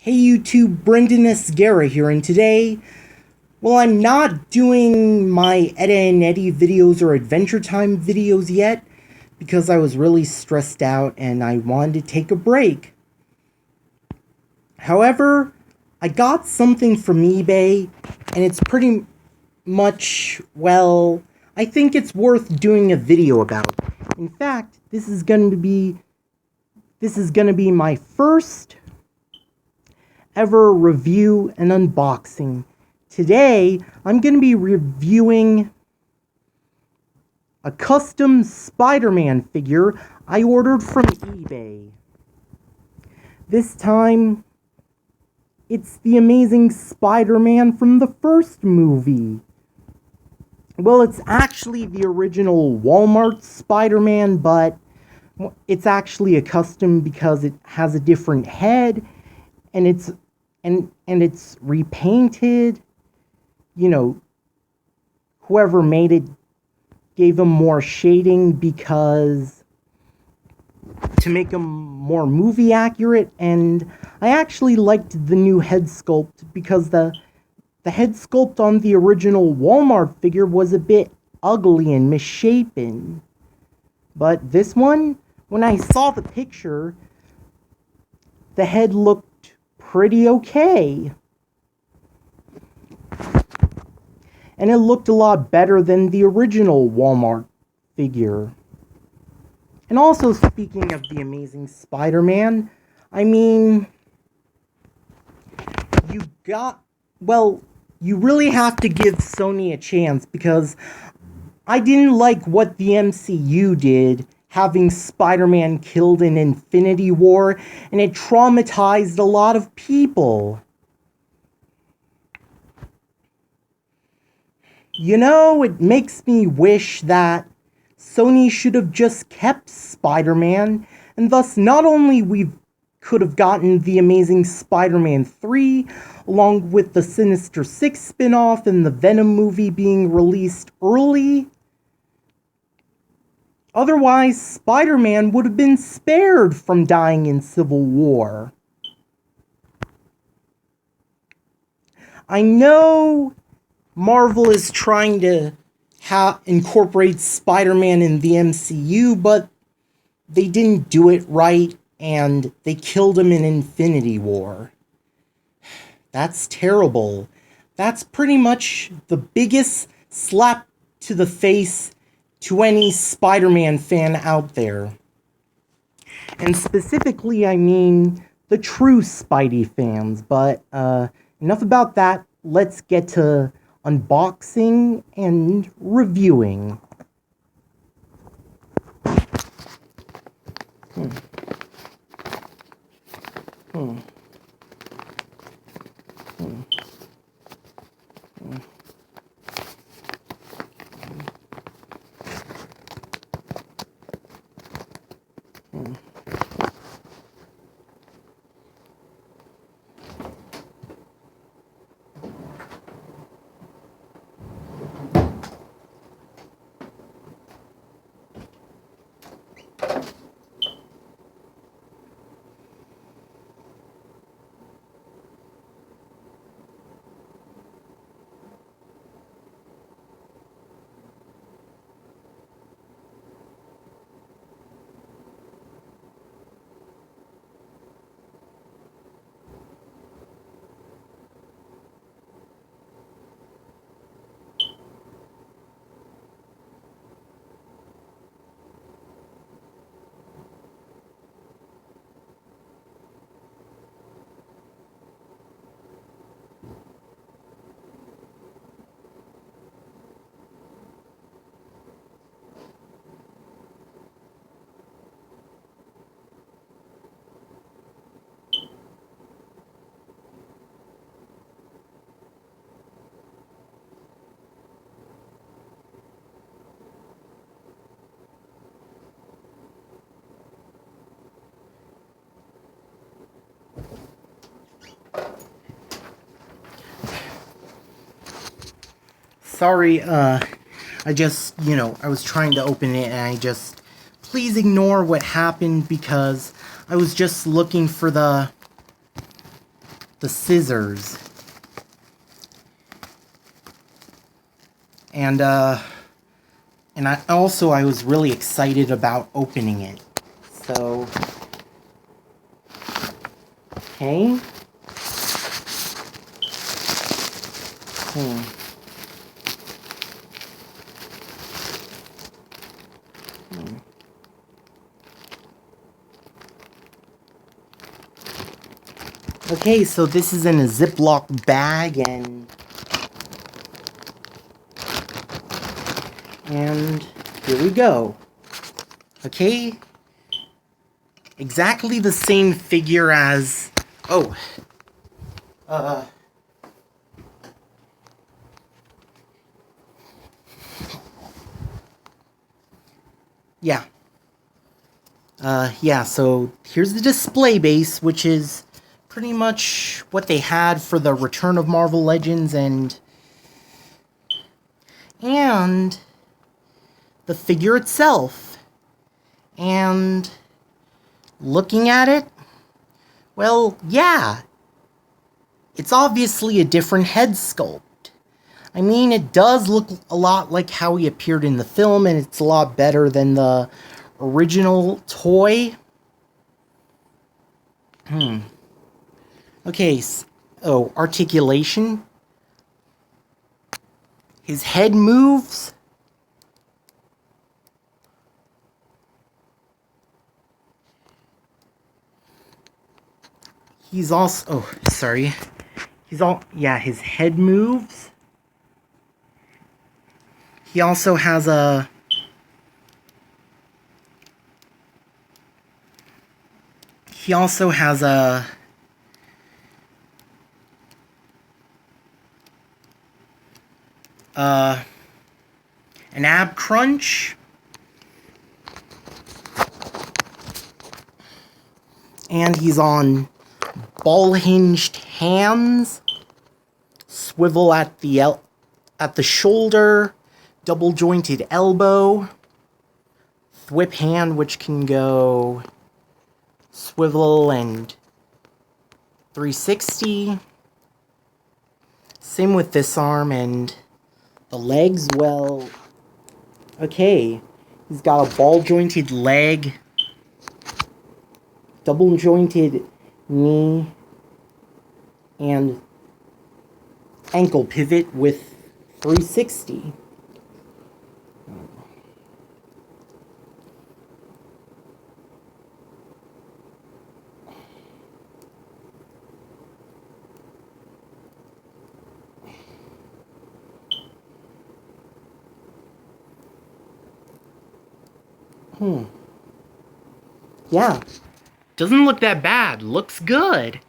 Hey YouTube, Brendan Esguerra here, and today, well, I'm not doing my Edda and Eddie videos or Adventure Time videos yet, because I was really stressed out and I wanted to take a break. However, I got something from eBay, and it's pretty much, well, I think it's worth doing a video about. In fact, this is gonna be my first ever review and unboxing. Today, I'm going to be reviewing a custom Spider-Man figure I ordered from eBay. This time, it's the Amazing Spider-Man from the first movie. Well, it's actually the original Walmart Spider-Man, but it's actually a custom because it has a different head, and it's repainted. You know, whoever made it gave him more shading because to make him more movie accurate, and I actually liked the new head sculpt because the head sculpt on the original Walmart figure was a bit ugly and misshapen. But this one, when I saw the picture, the head looked pretty okay. And it looked a lot better than the original Walmart figure. And also, speaking of the Amazing Spider-Man, I mean, you really have to give Sony a chance, because I didn't like what the MCU did, having Spider-Man killed in Infinity War, and it traumatized a lot of people. You know, it makes me wish that Sony should have just kept Spider-Man, and thus not only we could have gotten the Amazing Spider-Man 3, along with the Sinister 6 spin-off and the Venom movie being released early. Otherwise, Spider-Man would have been spared from dying in Civil War. I know Marvel is trying to incorporate Spider-Man in the MCU, but they didn't do it right, and they killed him in Infinity War. That's terrible. That's pretty much the biggest slap to the face to any Spider-Man fan out there. And specifically, I mean the true Spidey fans. But enough about that. Let's get to unboxing and reviewing. Sorry, I just, I was trying to open it and please ignore what happened because I was just looking for the the scissors. And I was really excited about opening it. So, okay. Okay, so this is in a Ziploc bag, and here we go. Okay, exactly the same figure as, so here's the display base, which is pretty much what they had for the Return of Marvel Legends, and the figure itself. And looking at it, well, yeah, it's obviously a different head sculpt. I mean, it does look a lot like how he appeared in the film, and it's a lot better than the original toy. Okay, articulation. His head moves. He's also, his head moves. He also has a an ab crunch, and he's on ball-hinged hands, swivel at the shoulder, double-jointed elbow, thwip hand, which can go swivel and 360. Same with this arm, and the legs, well, okay, he's got a ball-jointed leg, double-jointed knee, and ankle pivot with 360. Yeah. Doesn't look that bad. Looks good.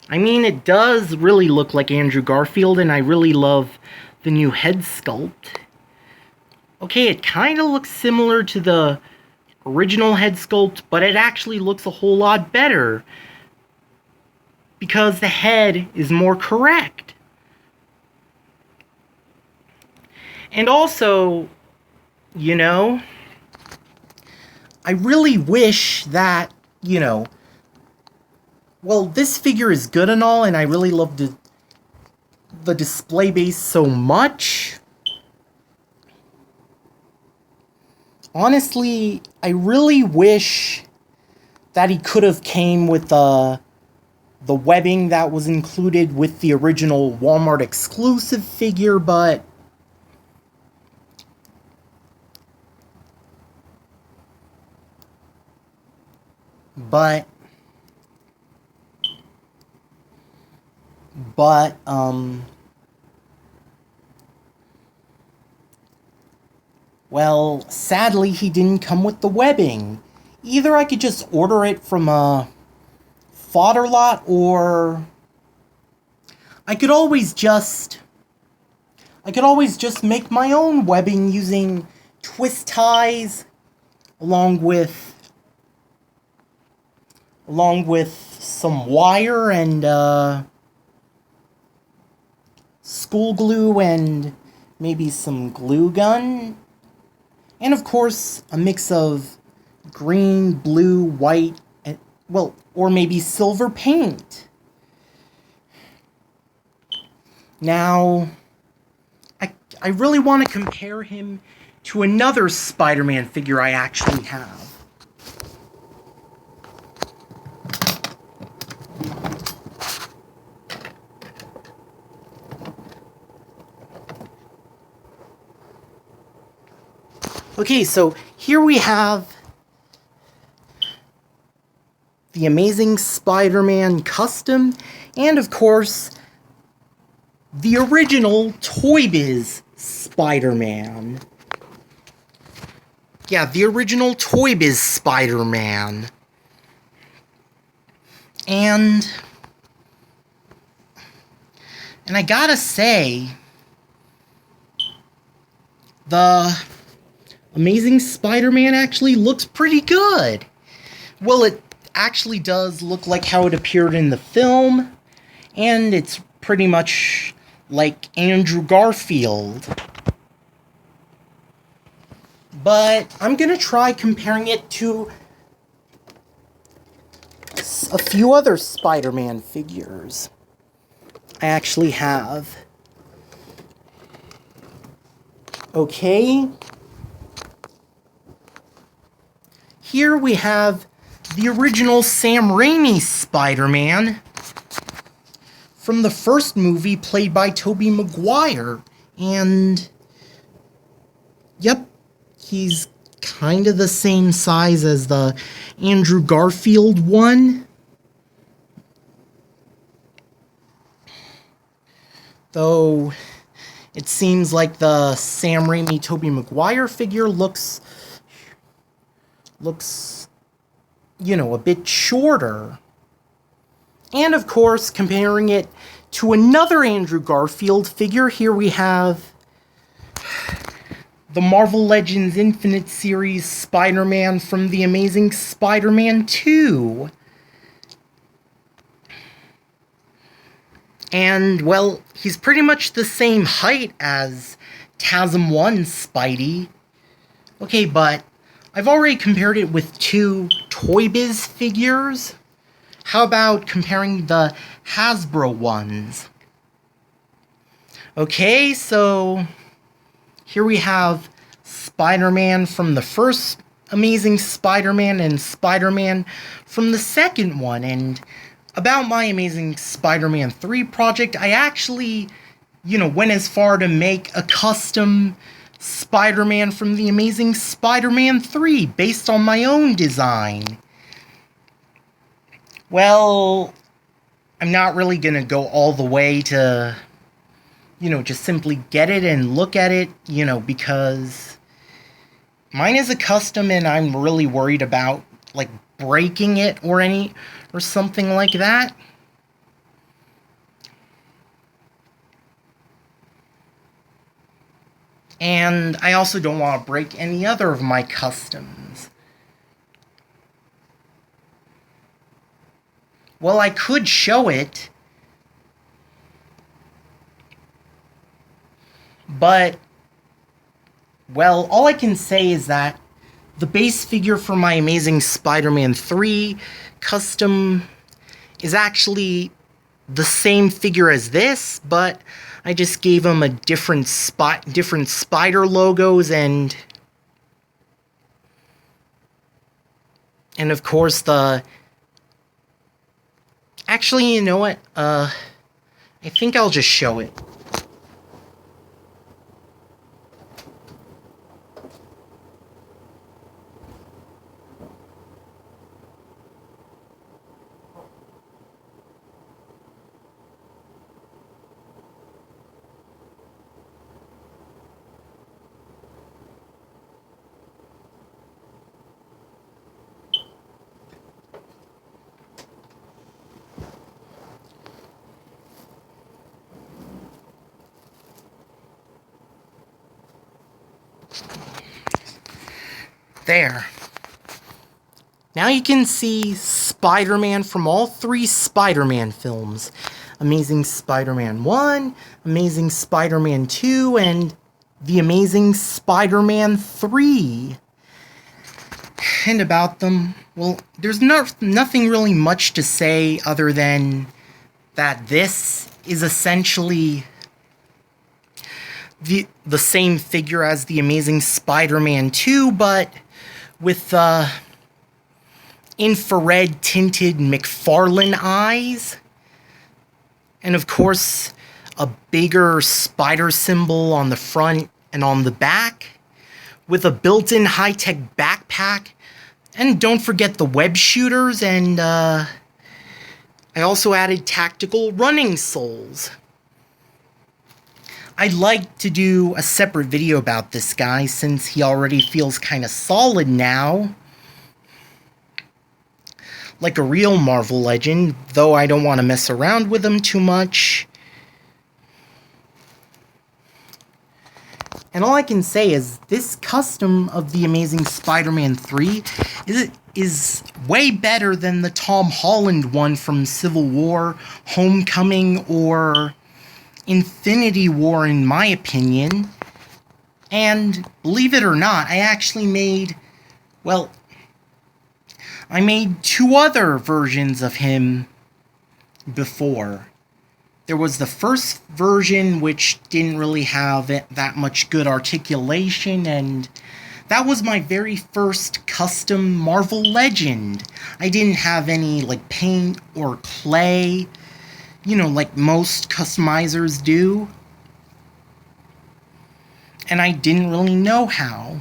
I mean, it does really look like Andrew Garfield, and I really love the new head sculpt. Okay, it kind of looks similar to the original head sculpt, but it actually looks a whole lot better because the head is more correct. And also, you know, I really wish that, well, this figure is good and all, and I really love the display base so much. Honestly, I really wish that he could have came with the webbing that was included with the original Walmart exclusive figure, but well, sadly, he didn't come with the webbing. Either I could just order it from a fodder lot, or I could always just make my own webbing using twist ties along with some wire and school glue and maybe some glue gun. And of course, a mix of green, blue, white, and, well, or maybe silver paint. Now, I really want to compare him to another Spider-Man figure I actually have. Okay, so here we have the Amazing Spider-Man Custom, and of course, the original Toy Biz Spider-Man. Yeah, the original Toy Biz Spider-Man. And I gotta say, the Amazing Spider-Man actually looks pretty good. Well, it actually does look like how it appeared in the film, and it's pretty much like Andrew Garfield. But I'm gonna try comparing it to a few other Spider-Man figures I actually have. Okay. Here we have the original Sam Raimi Spider-Man from the first movie, played by Tobey Maguire. And yep, he's kind of the same size as the Andrew Garfield one. Though it seems like the Sam Raimi Tobey Maguire figure looks, you know, a bit shorter. And of course, comparing it to another Andrew Garfield figure, here we have the Marvel Legends Infinite Series Spider-Man from The Amazing Spider-Man 2. And, well, he's pretty much the same height as TASM 1 Spidey. Okay, but I've already compared it with two Toy Biz figures. How about comparing the Hasbro ones? Okay, so here we have Spider-Man from the first Amazing Spider-Man and Spider-Man from the second one. And about my Amazing Spider-Man 3 project, I actually, you know, went as far to make a custom Spider-Man from the Amazing Spider-Man 3 based on my own design. Well, I'm not really gonna go all the way to, you know, just simply get it and look at it, you know, because mine is a custom and I'm really worried about, like, breaking it or something like that. And I also don't want to break any other of my customs. Well, I could show it, but, well, all I can say is that the base figure for my Amazing Spider-Man 3 custom is actually the same figure as this, but I just gave him a different spider logos and of course the... Actually, you know what? I think I'll just show it. There. Now you can see Spider-Man from all three Spider-Man films. Amazing Spider-Man 1, Amazing Spider-Man 2, and The Amazing Spider-Man 3. and about them, well, there's nothing really much to say other than that this is essentially the same figure as the Amazing Spider-Man 2, but with infrared tinted McFarlane eyes. And of course, a bigger spider symbol on the front and on the back, with a built-in high-tech backpack. And don't forget the web shooters, and I also added tactical running soles. I'd like to do a separate video about this guy since he already feels kind of solid now. Like a real Marvel legend, though I don't want to mess around with him too much. And all I can say is this custom of the Amazing Spider-Man 3 is way better than the Tom Holland one from Civil War, Homecoming, or Infinity War, in my opinion. And believe it or not, I actually made, well, I made 2 other versions of him before. There was the first version, which didn't really have that much good articulation, and that was my very first custom Marvel Legend. I didn't have any, like, paint or clay, you know, like most customizers do. And I didn't really know how.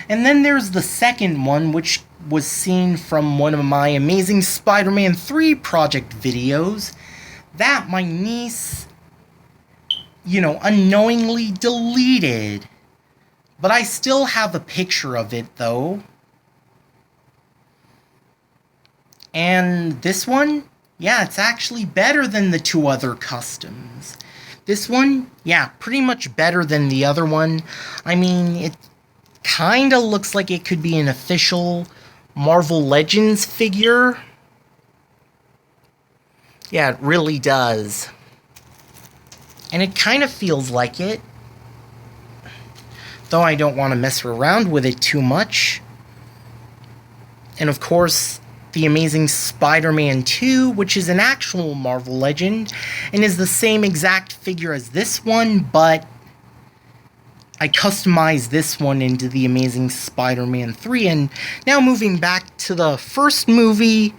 And then there's the second one, which was seen from one of my Amazing Spider-Man 3 project videos, that my niece, you know, unknowingly deleted. But I still have a picture of it, though. And this one, yeah, it's actually better than the 2 other customs. This one, yeah, pretty much better than the other one. I mean, it kinda looks like it could be an official Marvel Legends figure. Yeah, it really does. And it kind of feels like it. Though I don't want to mess around with it too much. And of course, the Amazing Spider-Man 2, which is an actual Marvel Legend, and is the same exact figure as this one, but I customized this one into the Amazing Spider-Man 3. And now moving back to the first movie,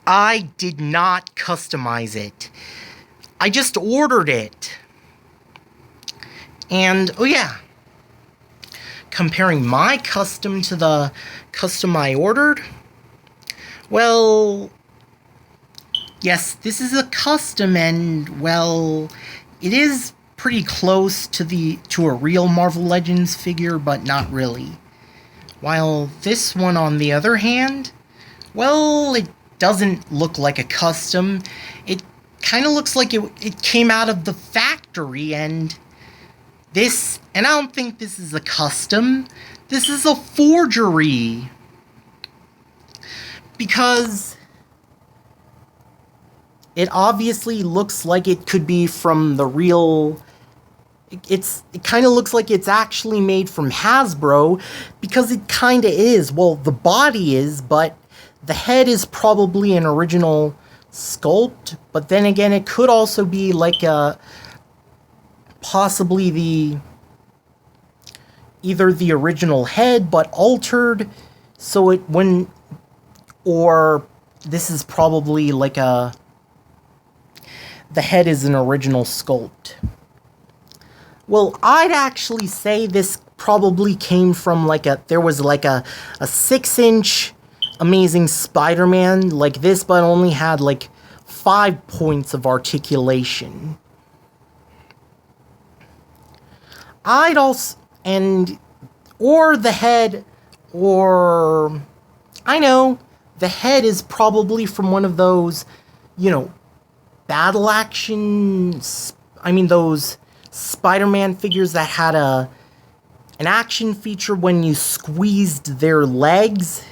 I did not customize it. I just ordered it. And, oh yeah, comparing my custom to the custom I ordered, well, yes, this is a custom, and, well, it is pretty close to a real Marvel Legends figure, but not really. While this one, on the other hand, well, it doesn't look like a custom. It kind of looks like it came out of the factory, and I don't think this is a custom. This is a forgery. Because it obviously looks like it could be from the real. It kind of looks like it's actually made from Hasbro, because it kind of is. Well, the body is, but the head is probably an original sculpt. But then again, it could also be like possibly either the original head but altered, so it wouldn't, or this is probably like the head is an original sculpt. Well, I'd actually say this probably came from there was like a 6-inch Amazing Spider-Man like this, but only had like 5 points of articulation. I'd also, or the head, or, I know, the head is probably from one of those, you know, battle action, those Spider-Man figures that had an action feature when you squeezed their legs.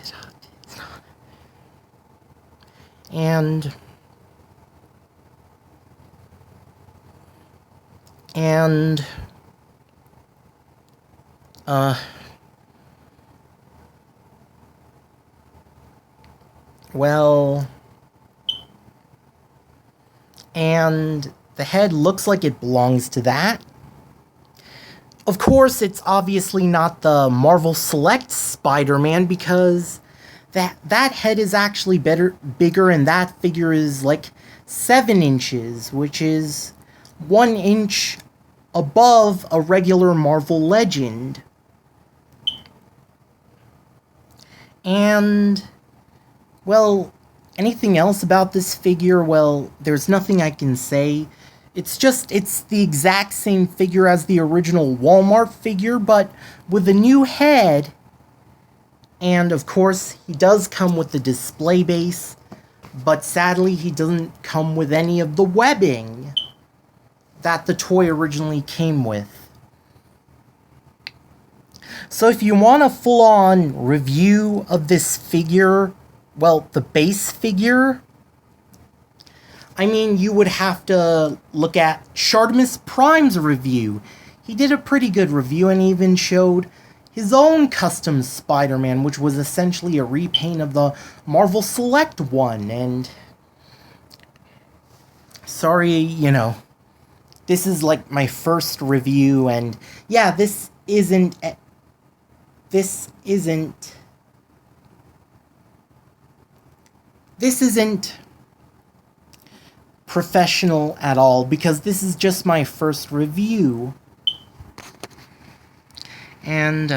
And well, and the head looks like it belongs to that. Of course, it's obviously not the Marvel Select Spider-Man because that head is actually bigger, and that figure is like 7 inches, which is 1 inch above a regular Marvel Legend. And, well, anything else about this figure? Well, there's nothing I can say. It's the exact same figure as the original Walmart figure, but with a new head. And, of course, he does come with the display base, but sadly he doesn't come with any of the webbing that the toy originally came with. So if you want a full-on review of this figure, well, the base figure, I mean, you would have to look at Shartimus Prime's review. He did a pretty good review and even showed his own custom Spider-Man, which was essentially a repaint of the Marvel Select one. And sorry, you know, this is like my first review, and yeah, this isn't professional at all, because this is just my first review. And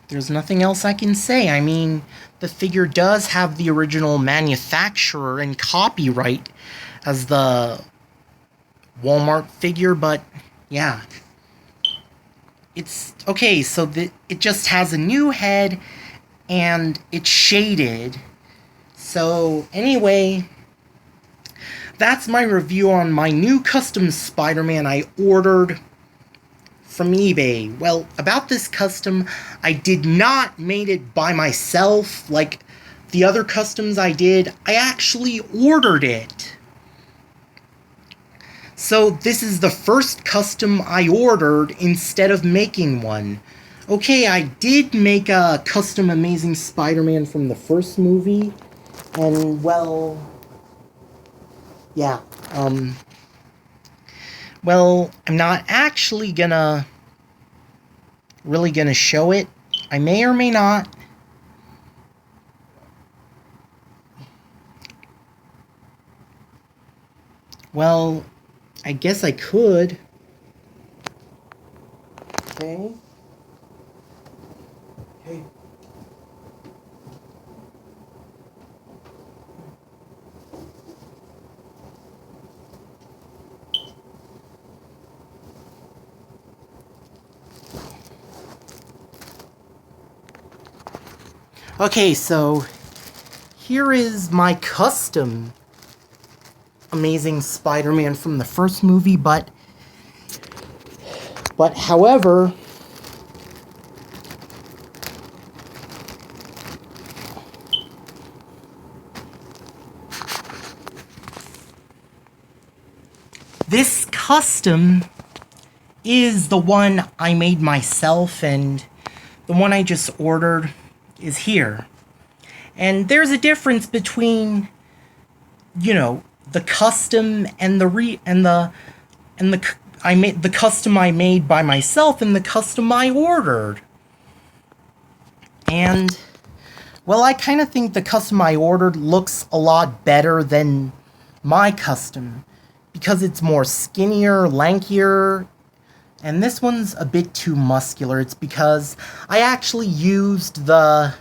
there's nothing else I can say. I mean, the figure does have the original manufacturer and copyright as the Walmart figure, but yeah. It's okay, so it just has a new head and it's shaded. So anyway, that's my review on my new custom Spider-Man I ordered from eBay. Well, about this custom, I did not make it by myself like the other customs I did. I actually ordered it. So this is the first custom I ordered instead of making one. Okay, I did make a custom Amazing Spider-Man from the first movie, and well, yeah, well, I'm not actually really gonna show it. I may or may not. Well, I guess I could. Okay. Okay. Okay, so here is my custom Amazing Spider-Man from the first movie, but however, this custom is the one I made myself, and the one I just ordered is here. And there's a difference between, you know, the custom and the custom I made by myself and the custom I ordered. And well, I kind of think the custom I ordered looks a lot better than my custom because it's more skinnier, lankier, and this one's a bit too muscular. It's because I actually used for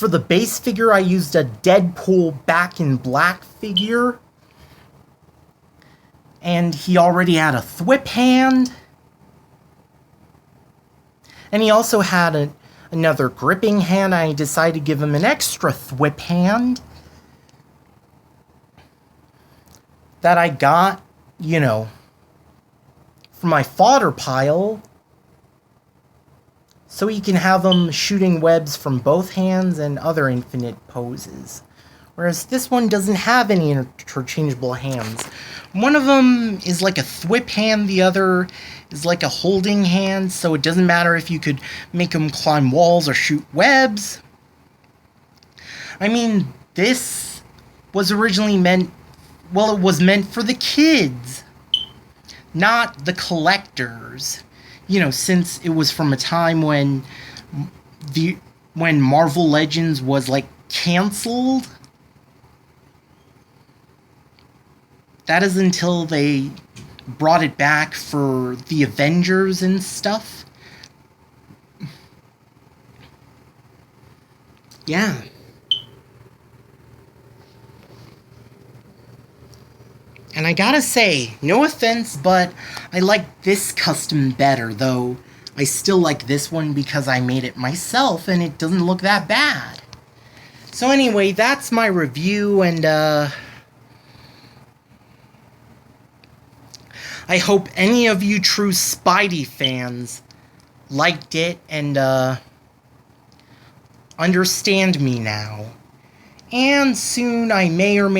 the base figure, I used a Deadpool Back in Black figure. And he already had a thwip hand. And he also had another gripping hand. I decided to give him an extra thwip hand that I got, you know, from my fodder pile. So he can have him shooting webs from both hands and other infinite poses. whereas this one doesn't have any interchangeable hands. One of them is like a thwip hand, the other is like a holding hand, so it doesn't matter if you could make them climb walls or shoot webs. I mean, this was originally meant, well, it was meant for the kids, not the collectors. You know, since it was from a time when Marvel Legends was, like, canceled. That is until they brought it back for the Avengers and stuff. Yeah. And I gotta say, no offense, but I like this custom better, though I still like this one because I made it myself and it doesn't look that bad. So anyway, that's my review, and I hope any of you true Spidey fans liked it and understand me now. And soon I might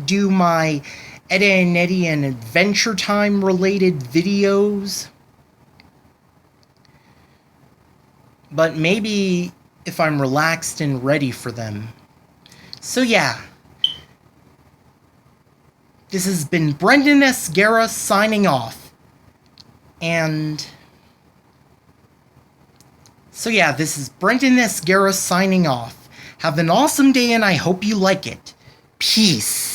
do my Ed and Eddie and Adventure Time related videos. But maybe if I'm relaxed and ready for them. So yeah. This has been Brendan S. Guerra signing off. And so yeah, this is Brendan S. Guerra signing off. Have an awesome day and I hope you like it. Peace.